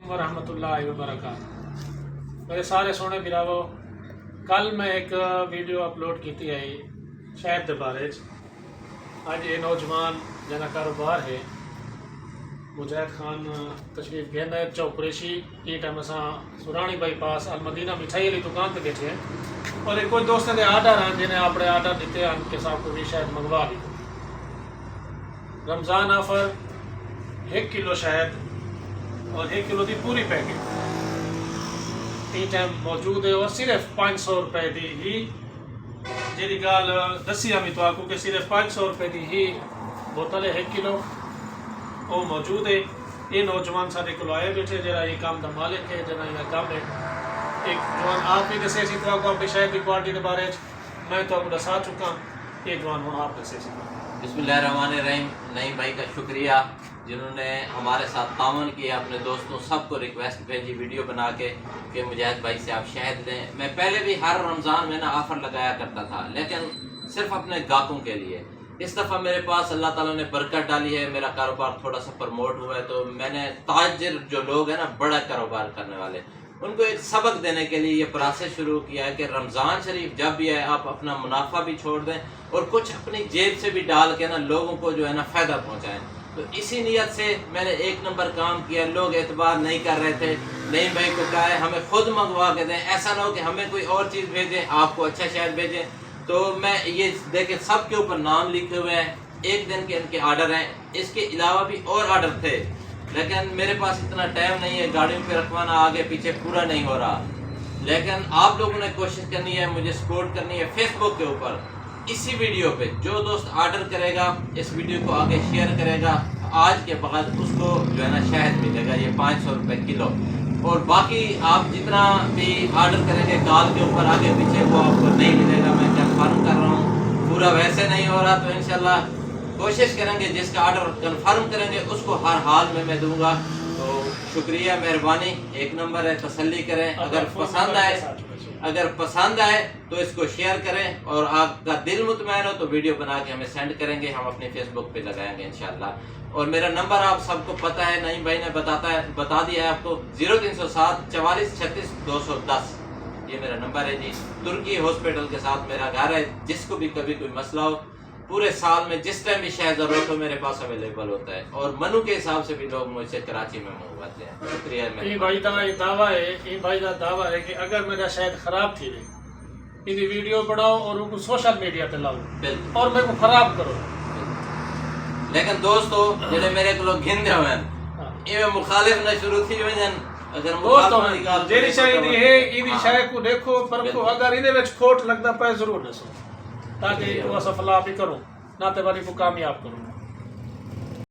ورحمۃ اللہ وبرکاتہ میرے سارے سونے براو کل میں ایک ویڈیو اپلوڈ کی ہے شہد کے بارے اج یہ نوجوان جنا کاروبار ہے مجاہد خان تشریف گیند ہے چوکریشی یہ ٹائم اصا سرانی بائی پاس المدینہ مٹھائی والی دکان تے بیٹھے ہیں اور ایک کوئی دوست کے آرڈر ہیں جنہیں اپنے آرڈر دیتے ہیں کہ صاحب کو بھی شاید منگوا دی رمضان آفر 1 کلو شہد اور 1 کلو دی پوری پیکٹ یہ ٹائم موجود ہے اور صرف 500 روپے دی ہی جی گال دسی ہمیں تو آکو کہ صرف 500 روپے دی ہی بوتل ہے 1 کلو وہ موجود ہے یہ نوجوان سارے کو آئے بیٹھے جرا یہ کام کا مالک ہے جنا یہ کام ہے ایک جوان آپ بھی دسے سی تو اپنی شہر کی کوالٹی کے بارے میں تو آپ دسا چکا یہ جوان ہوں آپ دسے سی بسم اللہ الرحمن الرحیم نعیم بھائی کا شکریہ جنہوں نے ہمارے ساتھ تعاون کیا اپنے دوستوں سب کو ریکویسٹ بھیجی ویڈیو بنا کے کہ مجاہد بھائی سے آپ شہد لیں میں پہلے بھی ہر رمضان میں آفر لگایا کرتا تھا لیکن صرف اپنے گاہکوں کے لیے اس دفعہ میرے پاس اللہ تعالیٰ نے برکت ڈالی ہے میرا کاروبار تھوڑا سا پروموٹ ہوا ہے تو میں نے تاجر جو لوگ ہیں نا بڑا کاروبار کرنے والے ان کو ایک سبق دینے کے لیے یہ پروسیس شروع کیا ہے کہ رمضان شریف جب بھی ہے آپ اپنا منافع بھی چھوڑ دیں اور کچھ اپنی جیب سے بھی ڈال کے نا لوگوں کو جو ہے نا فائدہ پہنچائیں تو اسی نیت سے میں نے 1 نمبر کام کیا لوگ اعتبار نہیں کر رہے تھے نعیم بھائی کو کہا ہے ہمیں خود منگوا کے دیں ایسا نہ ہو کہ ہمیں کوئی اور چیز بھیجیں آپ کو اچھا شہد بھیجیں تو میں یہ دیکھیں سب کے اوپر نام لکھے ہوئے ہیں 1 دن کے ان کے آرڈر ہیں اس کے علاوہ بھی اور آرڈر تھے لیکن میرے پاس اتنا ٹائم نہیں ہے گاڑیوں پہ رکھوانا آگے پیچھے پورا نہیں ہو رہا لیکن آپ لوگوں نے کوشش کرنی ہے مجھے سپورٹ کرنی ہے فیس بک کے اوپر اسی ویڈیو پہ جو دوست آرڈر کرے گا اس ویڈیو کو آگے شیئر کرے گا آج کے بعد اس کو جو ہے نا شہد ملے گا یہ 500 روپے کلو اور باقی آپ جتنا بھی آرڈر کریں گے کال کے اوپر آگے پیچھے وہ آپ کو نہیں ملے گا میں کنفرم کر رہا ہوں پورا ویسے نہیں ہو رہا تو انشاءاللہ کوشش کریں گے جس کا آرڈر کنفرم کریں گے اس کو ہر حال میں دوں گا تو شکریہ مہربانی 1 نمبر ہے تسلی کریں اگر پسند آئے تو اس کو شیئر کریں اور آپ کا دل مطمئن ہو تو ویڈیو بنا کے ہمیں سینڈ کریں گے ہم اپنے فیس بک پہ لگائیں گے انشاءاللہ اور میرا نمبر آپ سب کو پتہ ہے نعیم بھائی نے بتا دیا ہے آپ کو 0307 44 36 210 یہ میرا نمبر ہے جی ترکی ہاسپٹل کے ساتھ میرا گھر ہے جس کو بھی کبھی کوئی مسئلہ ہو پورے سال میں جس ٹائم بھی شہد ضرورت ہو میرے پاس اویلیبل ہوتا ہے اور منو کے حساب سے بھی لوگ مجھ سے کراچی میں منگواتے ہیں شکریہ یہ بھائی کا دعویٰ ہے کہ اگر میرا شہد خراب تھی رہی یہ ویڈیو بناؤ اور ان کو سوشل میڈیا پہ لاؤ اور میرے کو خراب کرو لیکن دوستو جڑے میرے کو لوگ گھندے ہوئے ہیں یہ مخالف نہ شروع تھی وجن اگر مخالف جیری شاید ہے ایدی شاید کو دیکھو پرکھو اگر ایدے وچ کھوٹ لگدا پے ضرور دسو تاکہ وہ سفلا بھی کروں ناتے والی کو کامیاب کروں